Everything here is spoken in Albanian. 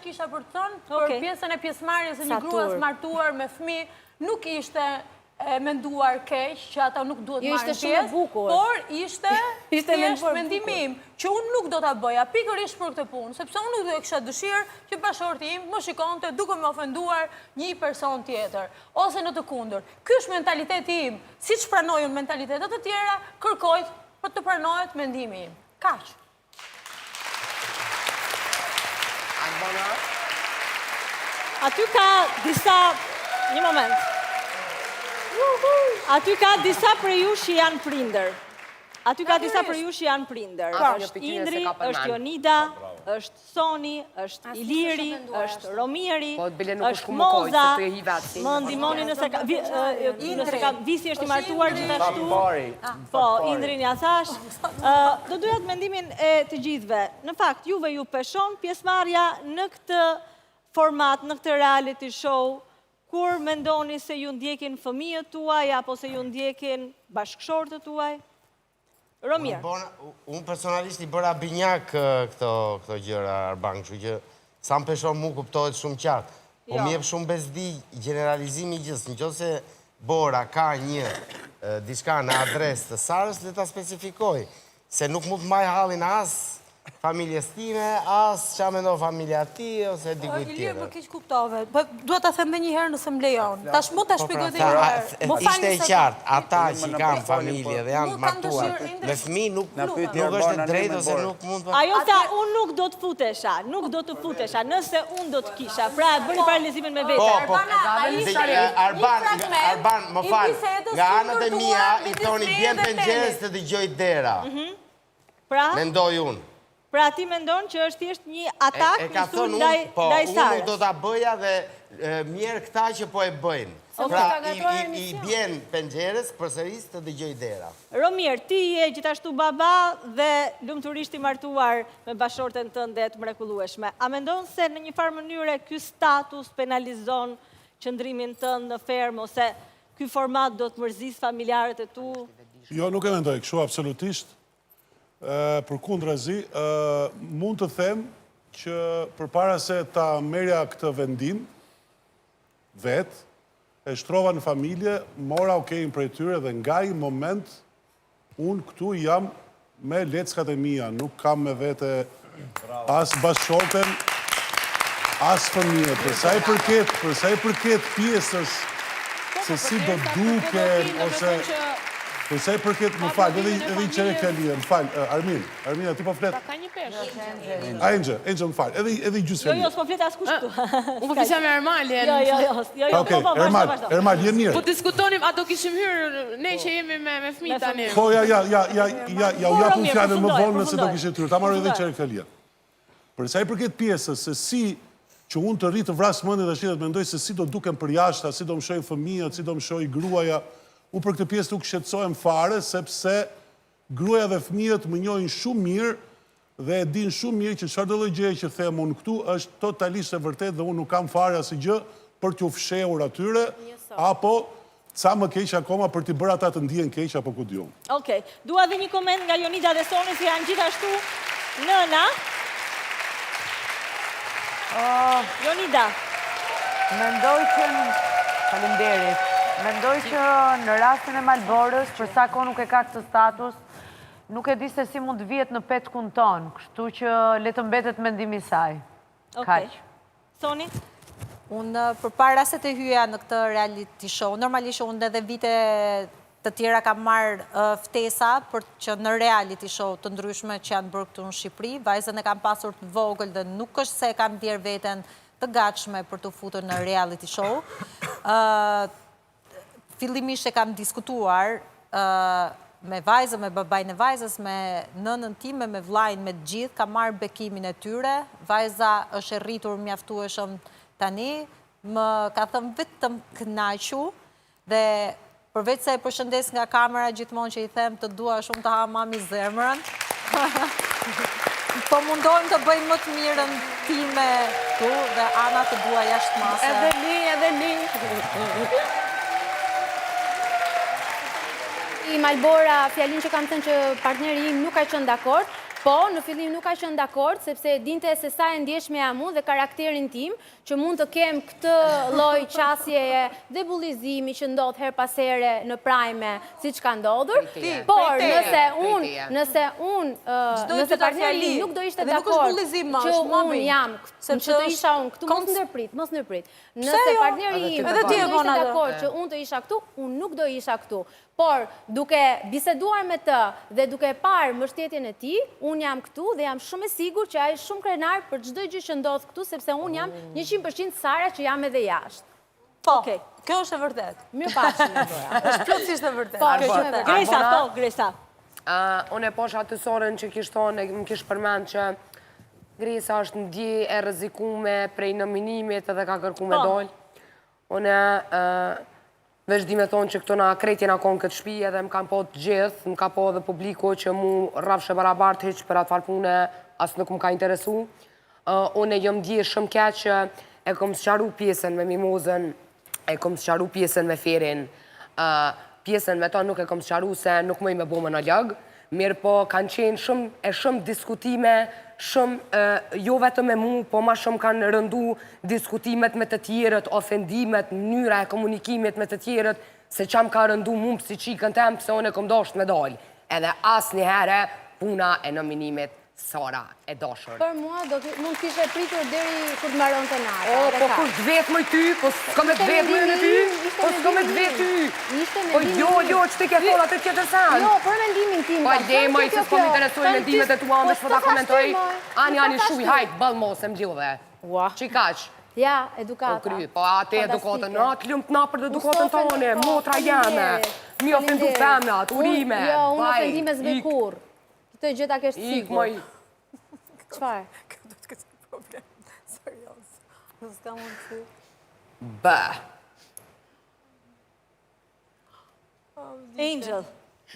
kisha për të thënë, për pjesën e pjesëmarrjes e një gruas martuar me fëmijë, nuk ishte menduar keq, që ata nuk duhet marrin pjesë, por ishte mendimi im, që unë nuk do ta bëja pikërisht për këtë punë, sepse unë nuk do e kisha dëshirë që bashorti im më shikonte duke më ofenduar një person tjetër, ose në të kundërt. Ky është mentaliteti im, siç pranoj unë mentalitetet të tjera, kërkoj për të pranohet mendimi im. Kaq. Aty ka disa... Një moment. Aty ka disa për ju që janë prindër. Është Indri, është Jonida, është Soni, është Iliri, është Romieri, është Moza, më ndihmoni nëse ka... Visi është i martuar gjithashtu. Po, Indrin ja thash. Do doja të mendimin e të gjithëve. Në fakt, juve ju peshon pjesëmarrja në këtë format, në këtë reality show, kur mendoni se ju ndjekin fëmijët tuaj, apo se ju ndjekin bashkëshortët tuaj? Romier. Unë personalisht i bëra binjak këto gjëra, Arban, kështu që sa më peshon mu kuptohet shumë qartë. Po më jep shumë bezdi generalizimi gjithë, nëse Bora ka një diçka në adresë të Sarës, le ta specifikoj, se nuk mund të mbaj hallin as familjes time, as qa mendon familja ti, ose dikujt tjetër. Ilir, më keq kuptove. Duhet ta them edhe një herë nëse më lejon. Tash mund ta shpjegoj edhe një herë. Ishte e qartë, ata që kanë familje dhe janë të martuar me fëmijë nuk është e drejtë ose nuk mund të... Ajo tha, unë nuk do të futesha, nëse unë do të kisha. Pra, bëni paralezimin me vete. Arban, më falë, nga anët e mia, i thoni bjen pëngjeres të dëgjoj dera. Mendoj unë. Pra ti mendon që është thjesht një atak njësur ndaj Sarës. Unë nuk do t'a bëja dhe mjerë këta që po e bëjnë. Pra i bjen pëngjeres përsëris të dëgjoj dera. Romier, ti je gjithashtu baba dhe lumturisht i martuar me bashorten tënde të mrekullueshme. A mendon se në një farë mënyre ky status penalizon qëndrimin tënd në fermë, ose ky format do të mërzis familjarët e tu? Jo, nuk e mendoj kështu absolutisht. Për kundrazi, mund të them që përpara se ta merja këtë vendim, vetë, e shtrova në familje, mora okejnë prej tyre dhe nga i moment, unë këtu jam me leckat e mija, nuk kam me vete as bashkëshorten, as fëmijët. Përsa i përket pjesës se si do duken, ose... Përsa i përket, më falë, edhe i qere këllije, më falë, Armin, ti po fletë? Ka një peshë. A, Angel, më falë, edhe i gjusë Jo, s'po fletë askush këtu. Unë po fisja me Ermaljen. Jo, Okej, Ermal, je mirë. Po diskutonim, ato kishim hyrë, ne që jemi me fmi tani. Po, ja, u japun fjallën më vonë nëse do kishë hyrë, ta marrë edhe i qere këllije. Përsa i përket pjesës, se si që unë të rritë vrasë mëndit dhe shqitet mendoj se si do duken për jashta, si do më shojnë fëmijët, si do më shojnë gruaja. Unë për këtë pjesë nuk shqetësohem fare, sepse gruaja dhe fëmijët më njohin shumë mirë dhe e din shumë mirë që çfarëdo lloj gjëje që them unë këtu është totalisht e vërtetë dhe unë nuk kam fare asnjë gjë për t'u fshehur atyre, apo sa më keq akoma për t'i bërë ata të ndihen keq apo ku diun. Okej, dua dhe një koment nga Jonida dhe Soni, se janë gjithashtu nëna. Jonida. Mendoj që në rastin e Malborës, përsa ko nuk e ka këtë status, nuk e di se si mund të vijet në petkun ton, kështu që le të mbetet mendimi saj. Kaq. Soni? Unë përpara se të hyja në këtë reality show, normalisht unë edhe vite të tjera kam marrë ftesa për që në reality show të ndryshme që janë bërë këtu në Shqipëri, vajzën e kam pasur të vogël dhe nuk është se kam djerë veten të gatshme për të futur në reality show. Fillimisht e kam diskutuar me vajzën, me babajnë e vajzës, me nënën time, me vllajën, me gjithë, kam marrë bekimin e tyre. Vajza është e rritur mjaftueshëm tani, më ka thënë vetëm kënaqu dhe përveç se e përshëndes nga kamera gjithmonë që i them të dua shumë të ha mami zemrën. Po mundohem të bëjmë më të mirën time tu dhe Ana të dua jashtë mase. Edhe li. I Malbora, fjalin që kam thënë që partneri im nuk ka qenë dakord, Po, në fillim nuk ka qenë dakord, sepse dinte se sa e ndjeshme jam unë dhe karakterin tim, që mund të kem këtë lloj qasjeje dhe bullizimi që ndodh her pas here në prajme, siç ka ndodhur. Por nëse partneri nuk do ishte dakord që unë jam, që të isha unë këtu, mos ndërprit. Nëse partneri im do ishte dakord që unë të isha këtu, unë nuk do isha këtu. Por, duke biseduar me të dhe duke parë mbështetjen e tij, unë jam këtu dhe jam shumë e sigurt që ai është shumë krenar për çdo gjë që ndodh këtu, sepse unë jam 100% Sara që jam edhe jashtë. Po, kjo është e vërtet. Mirëpafshim. Është plotësisht e vërtet. Po, Gresa. Unë e posha atë sorën që kishtë tonë, më kishtë përmend që Gresa është ndje e rrezikume prej nominimit edhe ka kërku me dollë. Unë veç di me thonë që këto na krejtje na konë këtë shpi edhe më kanë po të gjithë, më ka po edhe publiko që mu rrafshe barabart heq për atë farpune, asë nuk më ka interesu. Unë e jom dje shumë keq që e kom sëqaru pjesën me mimozën, e kom sëqaru pjesën me ferin, pjesën me tonë nuk e kom sëqaru se nuk mëj me bo monolog, mirë po kanë qenë shumë diskutime, jo vetëm me mu, po ma shumë kanë rëndu diskutimet me të tjerët, ofendimet, mënyra e komunikimit me të tjerët, se qam ka rëndu mu si qikën tem, pëse unë e kom dosht me dollë. Edhe asë një herë, puna e nominimit Sara e dashur. Për mua, mund t'ishe pritur deri kur të maron të nata. Po kur të vetë mëj ty, po s'ka me të vetë mëj në ty, po s'ka me të vetë ty. Po jo, që ti ke thonë atë tjetër sen. Jo, për mendimin tim. Po dhe mëj, që s'ko më interesoj mendimet e tua, ndështë po ta komentoj. Ani, shuj, hajt, balë mos e më gjillë. Që i kaq? Ja, edukata. Po atë edukatën, atë lëmë të na për edukatën tonë, motra jeme. Mi ofendu femnat, urime. Jo, unë ofendime s'bej kur. Këtë gjëta kështë sigur. Qfar? Këtë do të këtë problem. Serios. Në s'ka mundë si. Bë. Angel.